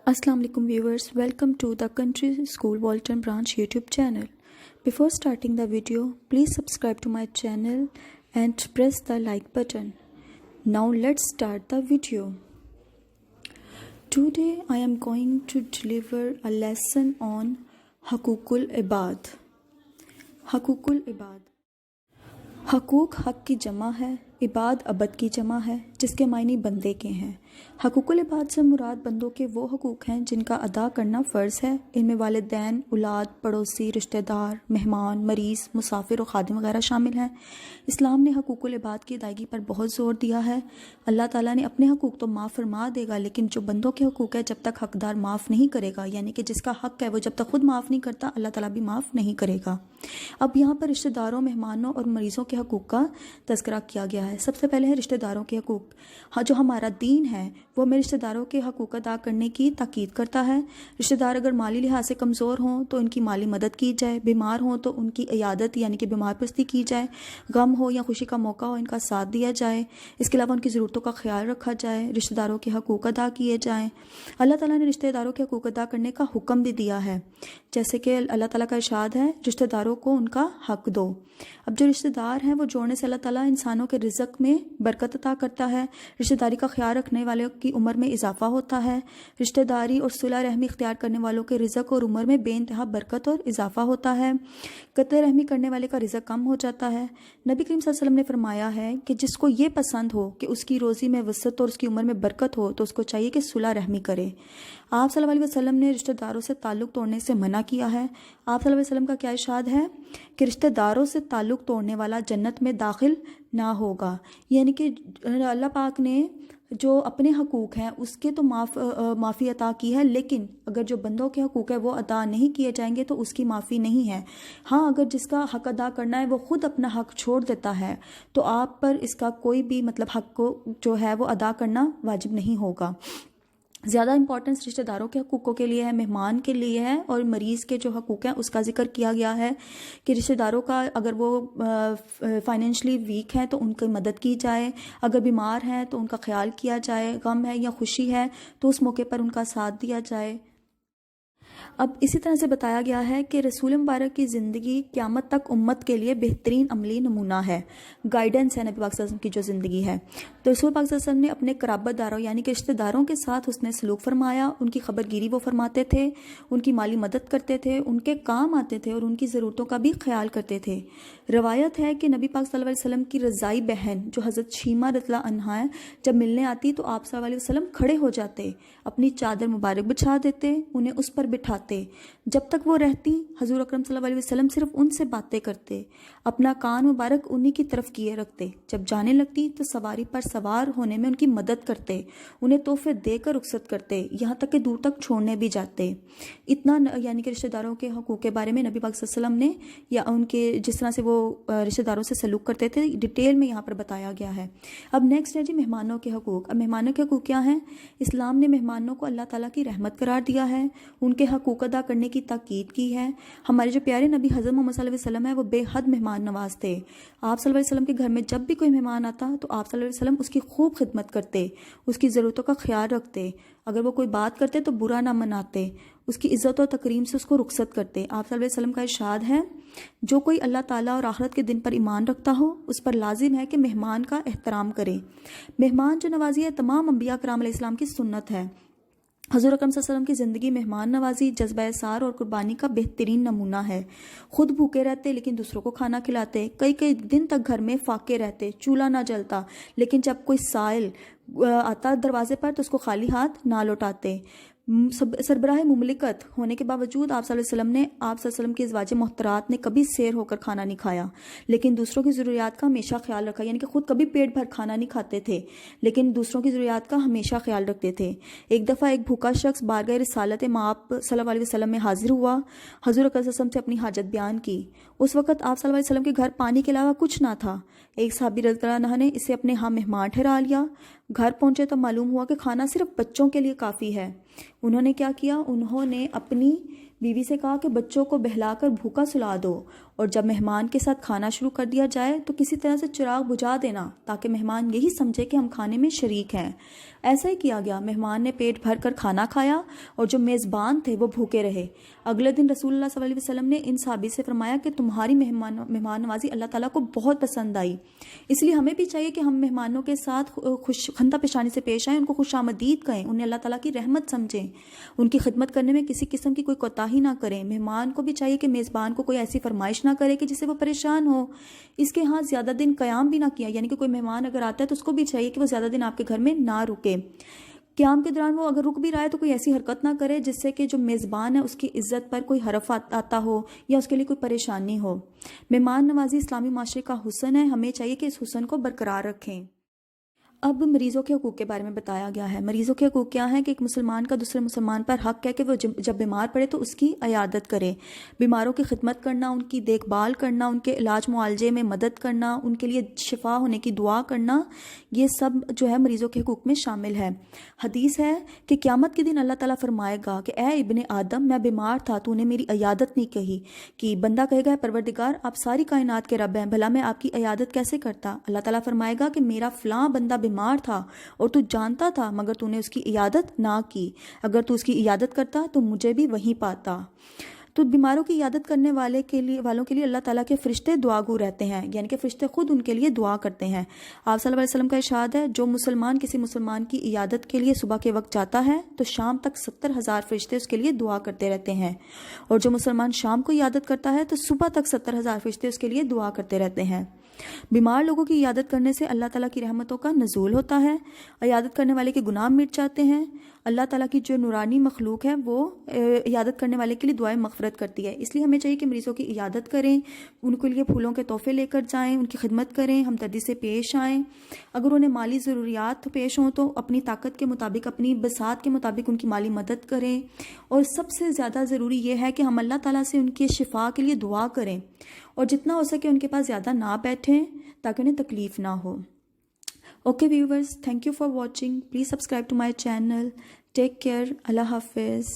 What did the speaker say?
Assalamu alaikum viewers, welcome to the Country School Walton Branch YouTube channel. Before starting the video, please subscribe to my channel and press the like button. Now let's start the video. Today I am going to deliver a lesson on Haqooqul Ibad. Haqooqul Ibad. حقوق حق کی جمع ہے، عباد عبد کی جمع ہے، جس کے معنی بندے کے ہیں۔ حقوق العباد سے مراد بندوں کے وہ حقوق ہیں جن کا ادا کرنا فرض ہے۔ ان میں والدین، اولاد، پڑوسی، رشتہ دار، مہمان، مریض، مسافر اور خادم وغیرہ شامل ہیں۔ اسلام نے حقوق العباد کی ادائیگی پر بہت زور دیا ہے۔ اللہ تعالیٰ نے اپنے حقوق تو معاف فرما دے گا، لیکن جو بندوں کے حقوق ہے جب تک حقدار معاف نہیں کرے گا، یعنی کہ جس کا حق ہے وہ جب تک خود معاف نہیں کرتا، اللہ تعالیٰ بھی معاف نہیں کرے گا۔ اب یہاں پر رشتہ داروں، مہمانوں اور مریضوں کے حقوق کا تذکرہ کیا گیا ہے۔ سب سے پہلے ہے رشتہ داروں کے حقوق۔ جو ہمارا دین ہے وہ ہمیں رشتہ داروں کے حقوق ادا کرنے کی تاکید کرتا ہے۔ رشتہ دار اگر مالی لحاظ سے کمزور ہوں تو ان کی مالی مدد کی جائے، بیمار ہوں تو ان کی عیادت یعنی کہ بیمار پرستی کی جائے، غم ہو یا خوشی کا موقع ہو ان کا ساتھ دیا جائے، اس کے علاوہ ان کی ضرورتوں کا خیال رکھا جائے، رشتہ داروں کے حقوق ادا کیے جائیں۔ اللہ تعالیٰ نے رشتہ داروں کے حقوق ادا کرنے کا حکم بھی دیا ہے، جیسے کہ اللہ تعالیٰ کا ارشاد ہے رشتہ داروں کو ان کا حق دو۔ اب جو رشتہ دار ہیں وہ جوڑنے سے اللہ تعالیٰ انسانوں کے رزق میں برکت عطا کرتا ہے، رشتہ داری کا خیال رکھنے والوں کی عمر میں اضافہ ہوتا ہے، رشتہ داری اور صلہ رحمی اختیار کرنے والوں کے رزق اور عمر میں بے انتہا برکت اور اضافہ ہوتا ہے، قطع رحمی کرنے والے کا رزق کم ہو جاتا ہے۔ نبی کریم صلی اللہ علیہ وسلم نے فرمایا ہے کہ جس کو یہ پسند ہو کہ اس کی روزی میں وسعت اور اس کی عمر میں برکت ہو تو اس کو چاہیے کہ صلہ رحمی کرے۔ آپ صلی اللہ علیہ وسلم نے رشتہ داروں سے تعلق توڑنے سے منع کیا ہے۔ آپ صلی اللہ علیہ وسلم کا کیا ارشاد ہے کہ رشتہ داروں سے تعلق توڑنے والا جنت میں داخل نہ ہوگا، یعنی کہ اللہ پاک نے جو اپنے حقوق ہیں اس کے تو معافی عطا کی ہے، لیکن اگر جو بندوں کے حقوق ہے وہ ادا نہیں کیے جائیں گے تو اس کی معافی نہیں ہے۔ ہاں، اگر جس کا حق ادا کرنا ہے وہ خود اپنا حق چھوڑ دیتا ہے تو آپ پر اس کا کوئی بھی حق کو جو ہے وہ ادا کرنا واجب نہیں ہوگا۔ زیادہ امپورٹنس رشتہ داروں کے حقوقوں کے لیے ہے، مہمان کے لیے ہے، اور مریض کے جو حقوق ہیں اس کا ذکر کیا گیا ہے کہ رشتہ داروں کا اگر وہ فائنینشلی ویک ہیں تو ان کی مدد کی جائے، اگر بیمار ہیں تو ان کا خیال کیا جائے، غم ہے یا خوشی ہے تو اس موقع پر ان کا ساتھ دیا جائے۔ اب اسی طرح سے بتایا گیا ہے کہ رسول مبارک کی زندگی قیامت تک امت کے لیے بہترین عملی نمونہ ہے، گائیڈنس ہے نبی پاک صلی اللہ علیہ وسلم کی جو زندگی ہے۔ تو رسول پاک صلی اللہ علیہ وسلم نے اپنے قرابت داروں یعنی کہ رشتہ داروں کے ساتھ حسن سلوک فرمایا، ان کی خبر گیری وہ فرماتے تھے، ان کی مالی مدد کرتے تھے، ان کے کام آتے تھے اور ان کی ضرورتوں کا بھی خیال کرتے تھے۔ روایت ہے کہ نبی پاک صلی اللہ علیہ وسلم کی رضائی بہن جو حضرت شیمہ رضی اللہ عنہا ہے، جب ملنے آتی تو آپ صلی اللہ علیہ وسلم کھڑے ہو جاتے، اپنی چادر مبارک بچھا دیتے، انہیں اس پر بٹھاتے۔ جب تک وہ رہتی حضور اکرم صلی اللہ علیہ وسلم صرف ان سے باتیں کرتے، اپنا کان مبارک انہی کی طرف کیے رکھتے۔ جب جانے لگتی تو سواری پر سوار ہونے میں ان کی مدد کرتے، انہیں تحفے دے کر رخصت کرتے، یہاں تک کہ دور تک چھوڑنے بھی جاتے۔ اتنا یعنی کہ رشتہ داروں کے حقوق کے بارے میں نبی پاک صلی اللہ علیہ وسلم نے یا ان کے جس طرح سے وہ رشتہ داروں سے سلوک کرتے تھے ڈیٹیل میں یہاں پر بتایا گیا ہے۔ اب نیکسٹ ہے جی مہمانوں کے حقوق۔ اب مہمانوں کے حقوق کیا ہیں؟ اسلام نے مہمانوں کو اللہ تعالیٰ کی رحمت قرار دیا ہے، ان کے حقوق ادا کرنے کی تاکید کی ہے۔ ہمارے جو پیارے نبی حضرت محمد صلی اللہ علیہ وسلم ہے وہ بے حد مہمان نواز تھے۔ آپ صلی اللہ علیہ وسلم کے گھر میں جب بھی کوئی مہمان آتا تو آپ صلی اللہ علیہ وسلم اس کی خوب خدمت کرتے، اس کی ضرورتوں کا خیال رکھتے، اگر وہ کوئی بات کرتے تو برا نہ مناتے، اس کی عزت و تکریم سے اس کو رخصت کرتے۔ آپ صلی اللہ علیہ وسلم کا ارشاد ہے جو کوئی اللہ تعالیٰ اور آخرت کے دن پر ایمان رکھتا ہو اس پر لازم ہے کہ مہمان کا احترام کرے۔ مہمان جو نوازی ہے تمام انبیاء کرام علیہ السلام کی سنت ہے۔ حضور اکرم صلی اللہ علیہ وسلم کی زندگی مہمان نوازی، جذبہ اثار اور قربانی کا بہترین نمونہ ہے۔ خود بھوکے رہتے لیکن دوسروں کو کھانا کھلاتے، کئی دن تک گھر میں فاقے رہتے، چولہا نہ جلتا، لیکن جب کوئی سائل آتا دروازے پر تو اس کو خالی ہاتھ نہ لوٹاتے۔ سربراہ مملکت ہونے کے باوجود آپ صلی اللہ علیہ وسلم کی ازواج محترات نے کبھی سیر ہو کر کھانا نہیں کھایا، لیکن دوسروں کی ضروریات کا ہمیشہ خیال رکھا، یعنی کہ خود کبھی پیٹ بھر کھانا نہیں کھاتے تھے لیکن دوسروں کی ضروریات کا ہمیشہ خیال رکھتے تھے۔ ایک دفعہ ایک بھوکا شخص بارگاہ رسالت مآب صلی اللہ علیہ وسلم میں حاضر ہوا، حضور اکرم صلی اللہ علیہ وسلم سے اپنی حاجت بیان کی۔ اس وقت آپ صلی اللہ علیہ وسلم کے گھر پانی کے علاوہ کچھ نہ تھا۔ ایک صحابی رضی اللہ عنہ نے اسے اپنے ہاں مہمان ٹھہرا لیا۔ گھر پہنچے تو معلوم ہوا کہ کھانا صرف بچوں کے لیے کافی ہے۔ انہوں نے کیا کیا، انہوں نے اپنی بیوی سے کہا کہ بچوں کو بہلا کر بھوکا سلا دو، اور جب مہمان کے ساتھ کھانا شروع کر دیا جائے تو کسی طرح سے چراغ بجھا دینا تاکہ مہمان یہی سمجھے کہ ہم کھانے میں شریک ہیں۔ ایسا ہی کیا گیا، مہمان نے پیٹ بھر کر کھانا کھایا اور جو میزبان تھے وہ بھوکے رہے۔ اگلے دن رسول اللہ صلی اللہ علیہ وسلم نے ان صحابی سے فرمایا کہ تمہاری مہمان نوازی اللہ تعالیٰ کو بہت پسند آئی، اس لیے ہمیں بھی چاہیے کہ ہم مہمانوں کے ساتھ خندہ پیشانی سے پیش آئیں، ان کو خوش آمدید کہیں، انہیں اللہ تعالیٰ کی رحمت سمجھیں، ان کی خدمت کرنے میں کسی قسم کی کوئی کوتاہی نہ کریں۔ مہمان کو بھی چاہیے کہ میزبان کو کوئی ایسی فرمائش نہ کرے کہ جس سے وہ پریشان ہو۔ اس کے ہاں زیادہ دن قیام بھی نہ کیا، یعنی کہ کوئی مہمان اگر آتا ہے تو اس کو بھی چاہیے کہ وہ زیادہ دن آپ کے گھر میں نہ رکے۔ قیام کے دوران وہ اگر رک بھی رہا ہے تو کوئی ایسی حرکت نہ کرے جس سے کہ جو میزبان ہے اس کی عزت پر کوئی حرف آتا ہو یا اس کے لیے کوئی پریشانی ہو۔ مہمان نوازی اسلامی معاشرے کا حسن ہے، ہمیں چاہیے کہ اس حسن کو برقرار رکھیں۔ اب مریضوں کے حقوق کے بارے میں بتایا گیا ہے۔ مریضوں کے حقوق کیا ہیں کہ ایک مسلمان کا دوسرے مسلمان پر حق ہے کہ وہ جب بیمار پڑے تو اس کی عیادت کرے، بیماروں کی خدمت کرنا، ان کی دیکھ بھال کرنا، ان کے علاج معالجے میں مدد کرنا، ان کے لیے شفا ہونے کی دعا کرنا، یہ سب جو ہے مریضوں کے حقوق میں شامل ہے۔ حدیث ہے کہ قیامت کے دن اللہ تعالیٰ فرمائے گا کہ اے ابن آدم، میں بیمار تھا، تو نے میری عیادت نہیں کی کہ بندہ کہے گا پروردگار آپ ساری کائنات کے رب ہیں، بھلا میں آپ کی عیادت کیسے کرتا؟ اللہ تعالیٰ فرمائے گا کہ میرا فلاں بندہ بیمار تھا اور تو جانتا تھا مگر تو نے اس کی عیادت نہ کی، اگر تو اس کی عیادت کرتا تو مجھے بھی وہیں پاتا۔ تو بیماروں کی عیادت کرنے والوں کے لیے اللہ تعالیٰ کے فرشتے دعا گو رہتے ہیں، یعنی کہ فرشتے خود ان کے لیے دعا کرتے ہیں۔ آپ صلی اللہ علیہ وسلم کا ارشاد ہے، جو مسلمان کسی مسلمان کی عیادت کے لیے صبح کے وقت جاتا ہے تو شام تک 70,000 فرشتے اس کے لیے دعا کرتے رہتے ہیں، اور جو مسلمان شام کو عیادت کرتا ہے تو صبح تک 70,000 فرشتے اس کے لیے دعا کرتے رہتے ہیں۔ بیمار لوگوں کی عیادت کرنے سے اللہ تعالیٰ کی رحمتوں کا نزول ہوتا ہے، عیادت کرنے والے کے گناہ مٹ جاتے ہیں، اللہ تعالیٰ کی جو نورانی مخلوق ہے وہ عیادت کرنے والے کے لیے دعائیں مغفرت کرتی ہے۔ اس لیے ہمیں چاہیے کہ مریضوں کی عیادت کریں، ان کے لیے پھولوں کے تحفے لے کر جائیں، ان کی خدمت کریں، ہمدردی سے پیش آئیں۔ اگر انہیں مالی ضروریات پیش ہوں تو اپنی طاقت کے مطابق، اپنی بساط کے مطابق ان کی مالی مدد کریں، اور سب سے زیادہ ضروری یہ ہے کہ ہم اللہ تعالیٰ سے ان کی شفا کے لیے دعا کریں، اور جتنا ہو سکے ان کے پاس زیادہ نہ بیٹھیں تاکہ انہیں تکلیف نہ ہو۔ Okay viewers, thank you for watching, please subscribe to my channel, take care, اللہ حافظ۔